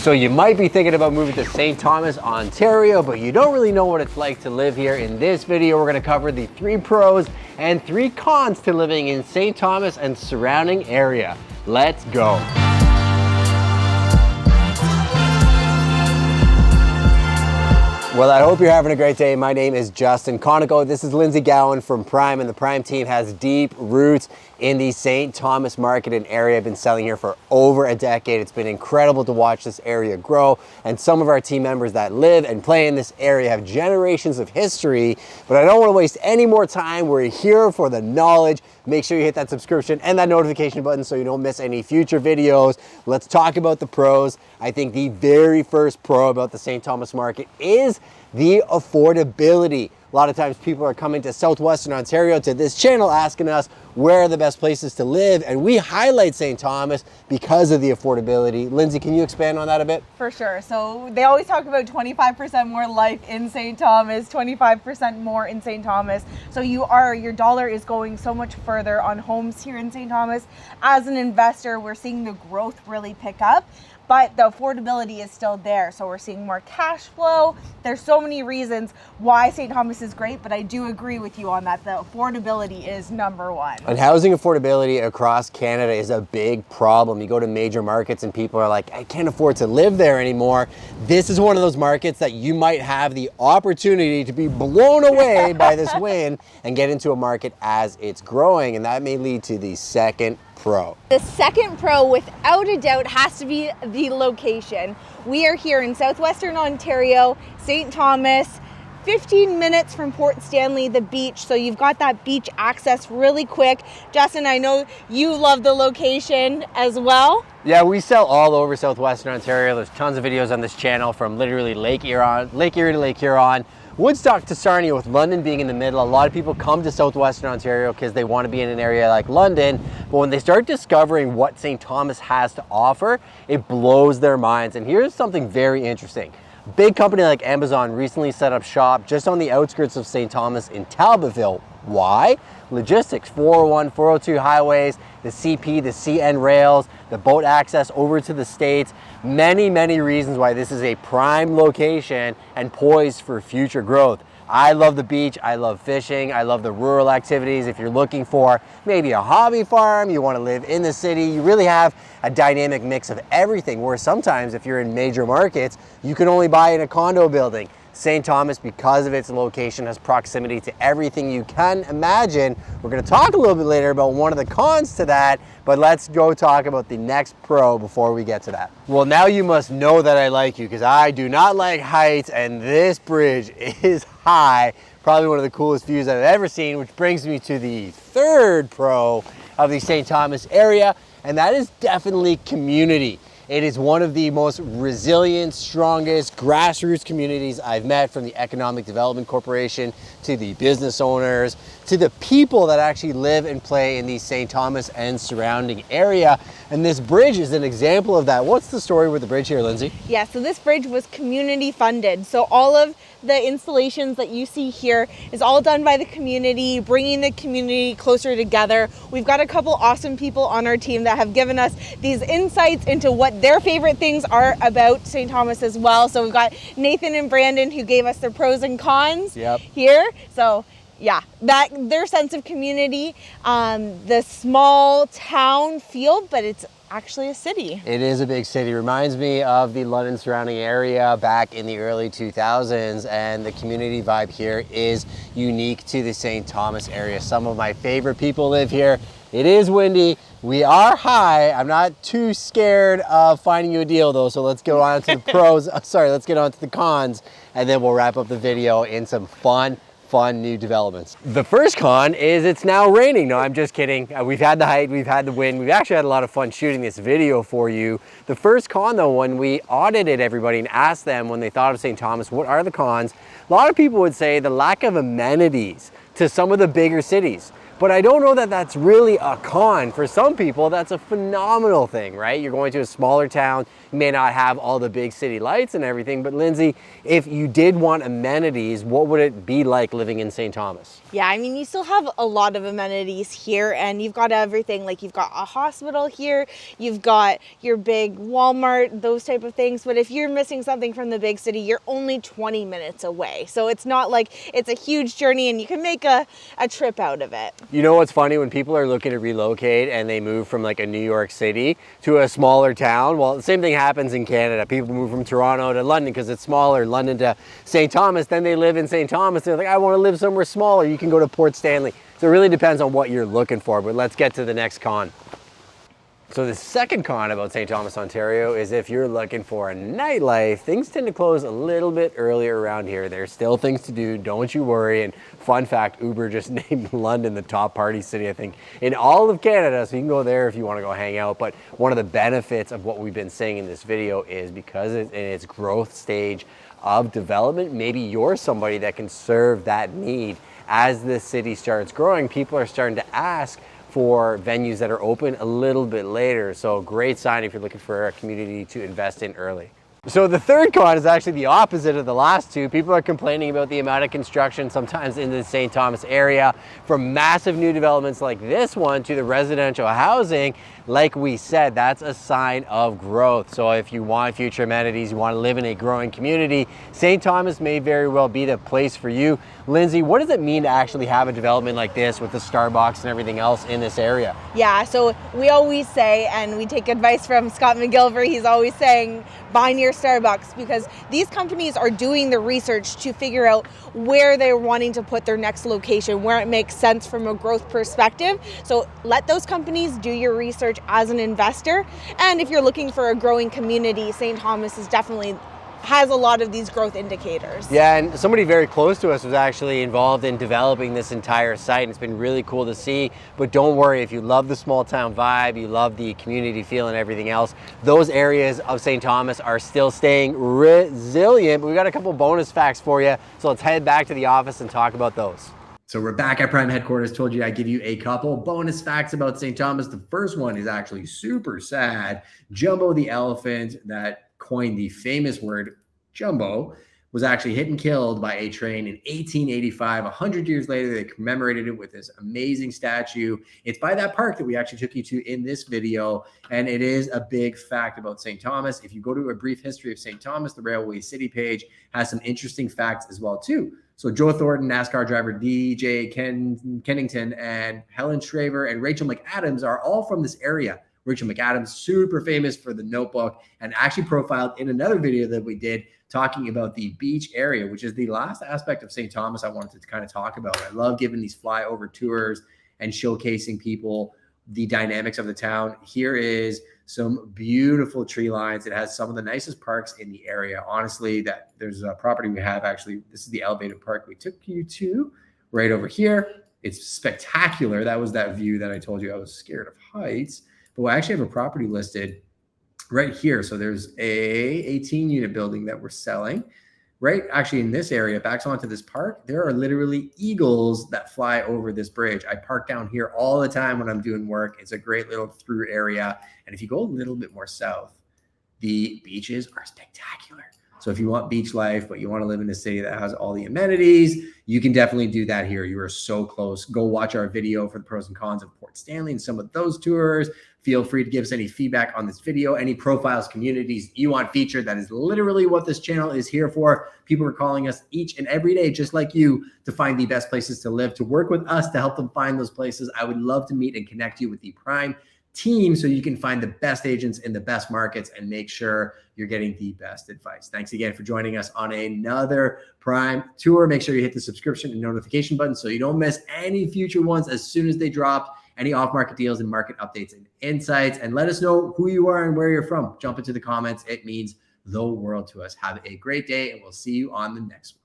So you might be thinking about moving to St. Thomas, Ontario, but you don't really know what it's like to live here. In this video, we're gonna cover the 3 pros and 3 cons to living in St. Thomas and surrounding area. Let's go. Well, I hope you're having a great day. My name is Justin Conoco. This is Lindsay Gowan from Prime, and the Prime team has deep roots in the St. Thomas market and area. I've been selling here for over a decade. It's been incredible to watch this area grow, and some of our team members that live and play in this area have generations of history, but I don't want to waste any more time. We're here for the knowledge. Make sure you hit that subscription and that notification button so you don't miss any future videos. Let's talk about the pros. I think the very first pro about the St. Thomas market is the affordability. A lot of times people are coming to Southwestern Ontario to this channel asking us where are the best places to live, and we highlight St. Thomas because of the affordability. Lindsay, can you expand on that a bit? For sure. So they always talk about 25% more life in St. Thomas, 25% more in St. Thomas. So your dollar is going so much further on homes here in St. Thomas. As an investor, we're seeing the growth really pick up, but the affordability is still there. So we're seeing more cash flow. There's so many reasons why St. Thomas is great, but I do agree with you on that. The affordability is number one. And housing affordability across Canada is a big problem. You go to major markets and people are like, I can't afford to live there anymore. This is one of those markets that you might have the opportunity to be blown away by this win and get into a market as it's growing. And that may lead to the second pro. The second pro, without a doubt, has to be the location. We are here in Southwestern Ontario, St. Thomas, 15 minutes from Port Stanley, the beach. So you've got that beach access really quick. Justin, I know you love the location as well. Yeah, we sell all over Southwestern Ontario. There's tons of videos on this channel from literally Lake Erie to Lake Huron, Woodstock to Sarnia, with London being in the middle. A lot of people come to Southwestern Ontario because they want to be in an area like London, but when they start discovering what St. Thomas has to offer, it blows their minds. And here's something very interesting. Big company like Amazon recently set up shop just on the outskirts of St. Thomas in Talbotville. Why? Logistics, 401, 402 highways, the CP, the CN rails, the boat access over to the States. Many, many reasons why this is a prime location and poised for future growth. I love the beach, I love fishing, I love the rural activities. If you're looking for maybe a hobby farm, you want to live in the city, you really have a dynamic mix of everything, where sometimes if you're in major markets, you can only buy in a condo building. St. Thomas, because of its location, has proximity to everything you can imagine. We're going to talk a little bit later about one of the cons to that, but let's go talk about the next pro before we get to that. Well, now you must know that I like you, because I do not like heights, and this bridge is high. Probably one of the coolest views I've ever seen, which brings me to the third pro of the St. Thomas area, and that is definitely community. It is one of the most resilient, strongest grassroots communities I've met, from the Economic Development Corporation to the business owners to the people that actually live and play in the St. Thomas and surrounding area. And this bridge is an example of that. What's the story with the bridge here, Lindsay? Yeah, so this bridge was community funded. So all of the installations that you see here is all done by the community, bringing the community closer together. We've got a couple awesome people on our team that have given us these insights into what their favorite things are about St. Thomas as well. So we've got Nathan and Brandon, who gave us their pros and cons here. So yeah, that their sense of community, the small town feel, but it's actually a city. It is a big city. Reminds me of the London surrounding area back in the early 2000s, and the community vibe here is unique to the St. Thomas area. Some of my favorite people live here. It is windy. We are high. I'm not too scared of finding you a deal though, so let's go on to the pros. Sorry, let's get on to the cons, and then we'll wrap up the video in some fun new developments. The first con is it's now raining. No, I'm just kidding. We've had the height, we've had the wind. We've actually had a lot of fun shooting this video for you. The first con though, when we audited everybody and asked them when they thought of St. Thomas, what are the cons? A lot of people would say the lack of amenities to some of the bigger cities. But I don't know that that's really a con. For some people, that's a phenomenal thing, right? You're going to a smaller town, may not have all the big city lights and everything, but Lindsay, if you did want amenities, what would it be like living in St. Thomas? Yeah, I mean, you still have a lot of amenities here, and you've got everything. Like, you've got a hospital here, you've got your big Walmart, those type of things. But if you're missing something from the big city, you're only 20 minutes away. So it's not like it's a huge journey and you can make a trip out of it. You know what's funny? When people are looking to relocate and they move from like a New York City to a smaller town, well, the same thing happens in Canada. People move from Toronto to London because it's smaller, London to St. Thomas, then they live in St. Thomas. They're like, I want to live somewhere smaller. You can go to Port Stanley. So it really depends on what you're looking for, but let's get to the next con. So the second con about St. Thomas, Ontario is if you're looking for a nightlife, things tend to close a little bit earlier around here. There's still things to do, don't you worry. And fun fact, Uber just named London the top party city, I think, in all of Canada. So you can go there if you want to go hang out. But one of the benefits of what we've been saying in this video is because it's in its growth stage of development, maybe you're somebody that can serve that need. As the city starts growing, people are starting to ask for venues that are open a little bit later. So great sign if you're looking for a community to invest in early. So the third con is actually the opposite of the last two. People are complaining about the amount of construction sometimes in the St. Thomas area, from massive new developments like this one to the residential housing. Like we said, that's a sign of growth. So if you want future amenities, you want to live in a growing community, St. Thomas may very well be the place for you. Lindsay, what does it mean to actually have a development like this with the Starbucks and everything else in this area? Yeah, so we always say, and we take advice from Scott McGilvery, he's always saying, buy near Starbucks, because these companies are doing the research to figure out where they're wanting to put their next location, where it makes sense from a growth perspective. So let those companies do your research as an investor. And if you're looking for a growing community, St. Thomas is definitely has a lot of these growth indicators. Yeah, and somebody very close to us was actually involved in developing this entire site, and it's been really cool to see. But don't worry, if you love the small town vibe, you love the community feel and everything else, those areas of St. Thomas are still staying resilient. But we got a couple bonus facts for you, so let's head back to the office and talk about those. So we're back at Prime headquarters. Told you I'd give you a couple bonus facts about St. Thomas. The first one is actually super sad. Jumbo the elephant that coined the famous word jumbo was actually hit and killed by a train in 1885. 100 years later, they commemorated it with this amazing statue. It's by that park that we actually took you to in this video, and it is a big fact about St. Thomas. If you go to a brief history of St. Thomas, the Railway City page has some interesting facts as well too. So Joe Thornton, NASCAR driver DJ Kennington, and Helen Shraver and Rachel McAdams are all from this area. Rachel McAdams, super famous for The Notebook, and actually profiled in another video that we did talking about the beach area, which is the last aspect of St. Thomas I wanted to kind of talk about. I love giving these flyover tours and showcasing people the dynamics of the town. Here is some beautiful tree lines. It has some of the nicest parks in the area. Honestly, that there's a property we have actually. This is the elevated park we took you to right over here. It's spectacular. That was that view that I told you I was scared of heights. But we actually have a property listed right here. So there's a 18-unit building that we're selling. Right actually in this area, backs onto this park, there are literally eagles that fly over this bridge. I park down here all the time when I'm doing work. It's a great little through area. And if you go a little bit more south, the beaches are spectacular. So if you want beach life, but you want to live in a city that has all the amenities, you can definitely do that here. You are so close. Go watch our video for the pros and cons of Port Stanley and some of those tours. Feel free to give us any feedback on this video, any profiles, communities you want featured. That is literally what this channel is here for. People are calling us each and every day, just like you, to find the best places to live, to work with us to help them find those places. I would love to meet and connect you with the Prime team so you can find the best agents in the best markets and make sure you're getting the best advice. Thanks again for joining us on another Prime tour. Make sure you hit the subscription and notification button so you don't miss any future ones as soon as they drop, any off-market deals and market updates and insights. And let us know who you are and where you're from. Jump into the comments. It means the world to us. Have a great day, and we'll see you on the next one.